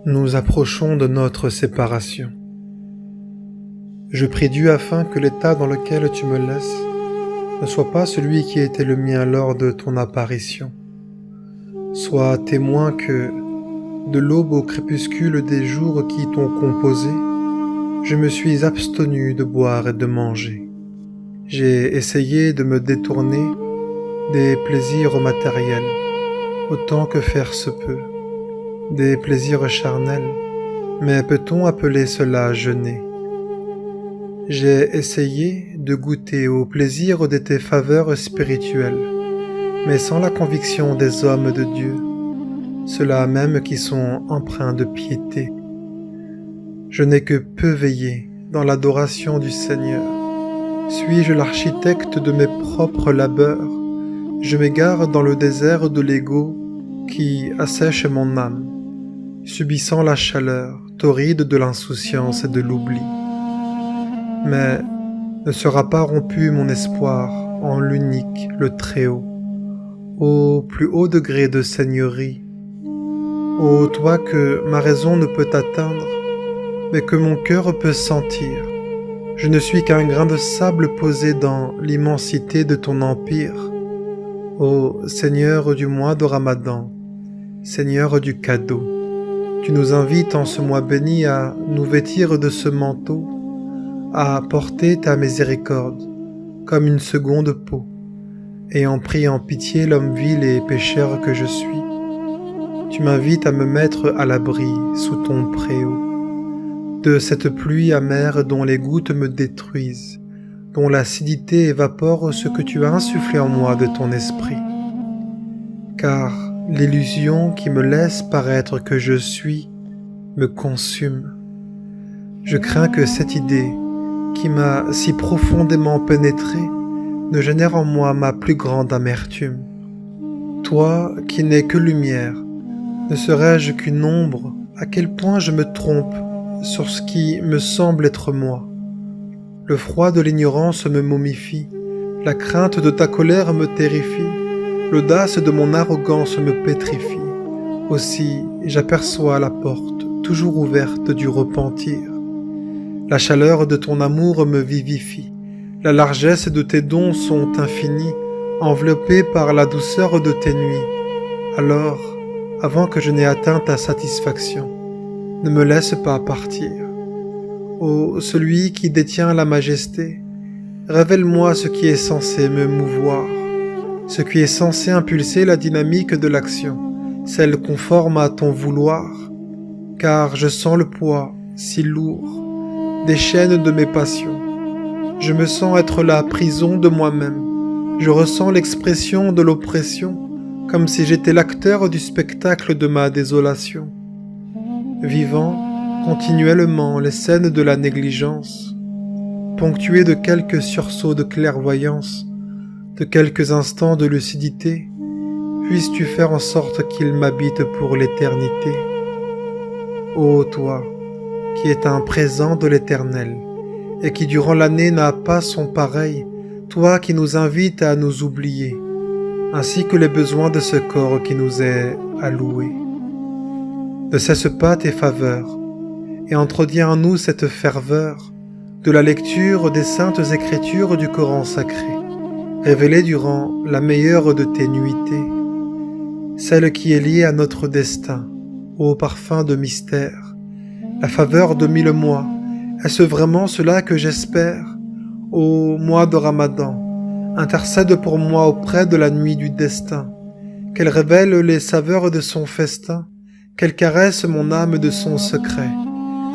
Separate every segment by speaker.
Speaker 1: Nous approchons de notre séparation. Je prie Dieu afin que l'état dans lequel tu me laisses ne soit pas celui qui était le mien lors de ton apparition. Sois témoin que, de l'aube au crépuscule des jours qui t'ont composé, je me suis abstenu de boire et de manger. J'ai essayé de me détourner des plaisirs matériels, autant que faire se peut, des plaisirs charnels, mais peut-on appeler cela jeûner? J'ai essayé de goûter au plaisir de tes faveurs spirituelles, mais sans la conviction des hommes de Dieu, ceux-là même qui sont empreints de piété. Je n'ai que peu veillé dans l'adoration du Seigneur. Suis-je l'architecte de mes propres labeurs? Je m'égare dans le désert de l'ego qui assèche mon âme, subissant la chaleur torride de l'insouciance et de l'oubli. Mais ne sera pas rompu mon espoir en l'unique, le Très-Haut, au plus haut degré de seigneurie, ô toi que ma raison ne peut atteindre, mais que mon cœur peut sentir. Je ne suis qu'un grain de sable posé dans l'immensité de ton empire, ô Seigneur du mois de Ramadan, Seigneur du cadeau. Tu nous invites en ce mois béni à nous vêtir de ce manteau, à porter ta miséricorde comme une seconde peau, et en prie en pitié l'homme vil et pécheur que je suis. Tu m'invites à me mettre à l'abri sous ton préau, de cette pluie amère dont les gouttes me détruisent, dont l'acidité évapore ce que tu as insufflé en moi de ton esprit. Car l'illusion qui me laisse paraître que je suis me consume. Je crains que cette idée, qui m'a si profondément pénétré, ne génère en moi ma plus grande amertume. Toi qui n'es que lumière, ne serais-je qu'une ombre? À quel point je me trompe sur ce qui me semble être moi. Le froid de l'ignorance me momifie, la crainte de ta colère me terrifie, l'audace de mon arrogance me pétrifie. Aussi j'aperçois la porte toujours ouverte du repentir. La chaleur de ton amour me vivifie, la largesse de tes dons sont infinis, enveloppés par la douceur de tes nuits. Alors, avant que je n'aie atteint ta satisfaction, ne me laisse pas partir. Ô celui qui détient la majesté, révèle-moi ce qui est censé me mouvoir, ce qui est censé impulser la dynamique de l'action, celle conforme à ton vouloir, car je sens le poids si lourd des chaînes de mes passions. Je me sens être la prison de moi-même. Je ressens l'expression de l'oppression, comme si j'étais l'acteur du spectacle de ma désolation. Vivant continuellement les scènes de la négligence, ponctuées de quelques sursauts de clairvoyance, de quelques instants de lucidité, puisses-tu faire en sorte qu'ils m'habitent pour l'éternité. Ô toi, qui est un présent de l'Éternel, et qui durant l'année n'a pas son pareil, toi qui nous invites à nous oublier, ainsi que les besoins de ce corps qui nous est alloué. Ne cesse pas tes faveurs, et entretiens en nous cette ferveur de la lecture des saintes écritures du Coran sacré, révélées durant la meilleure de tes nuitées, celle qui est liée à notre destin, ô parfum de mystère, la faveur de 1000 mois. Est-ce vraiment cela que j'espère? Ô mois de Ramadan, intercède pour moi auprès de la nuit du destin, qu'elle révèle les saveurs de son festin, qu'elle caresse mon âme de son secret,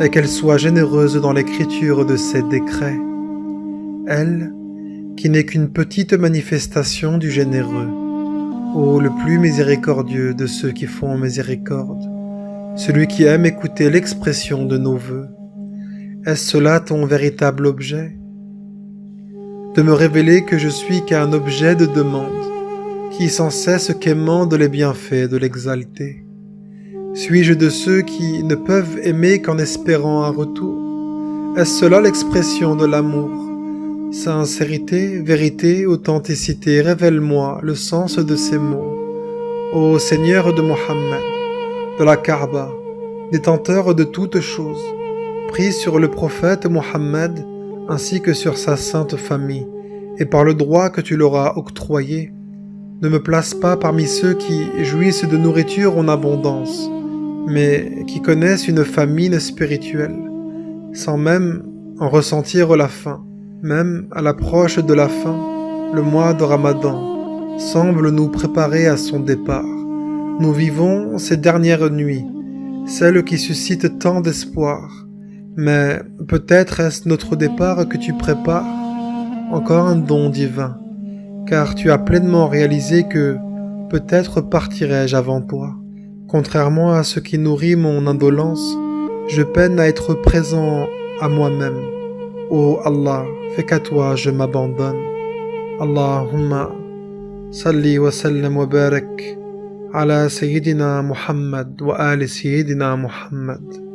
Speaker 1: et qu'elle soit généreuse dans l'écriture de ses décrets. Elle, qui n'est qu'une petite manifestation du généreux, ô le plus miséricordieux de ceux qui font miséricorde, celui qui aime écouter l'expression de nos vœux. Est-ce cela ton véritable objet? De me révéler que je suis qu'un objet de demande, qui sans cesse quémande les bienfaits de l'exalté. Suis-je de ceux qui ne peuvent aimer qu'en espérant un retour? Est-ce cela l'expression de l'amour? Sincérité, vérité, authenticité, révèle-moi le sens de ces mots. Ô Seigneur de Mohammed, de la Kaaba, détenteur de toutes choses, prie sur le prophète Mohammed ainsi que sur sa sainte famille, et par le droit que tu leur as octroyé, ne me place pas parmi ceux qui jouissent de nourriture en abondance, mais qui connaissent une famine spirituelle, sans même en ressentir la faim. Même à l'approche de la fin, le mois de Ramadan semble nous préparer à son départ. Nous vivons ces dernières nuits, celles qui suscitent tant d'espoir, mais peut-être est-ce notre départ que tu prépares, encore un don divin, car tu as pleinement réalisé que peut-être partirai-je avant toi. Contrairement à ce qui nourrit mon indolence, je peine à être présent à moi-même. Ô Allah, fais qu'à toi je m'abandonne. Allahumma salli wa sallam wa barak ala Sayyidina Muhammad wa ali Sayyidina Muhammad.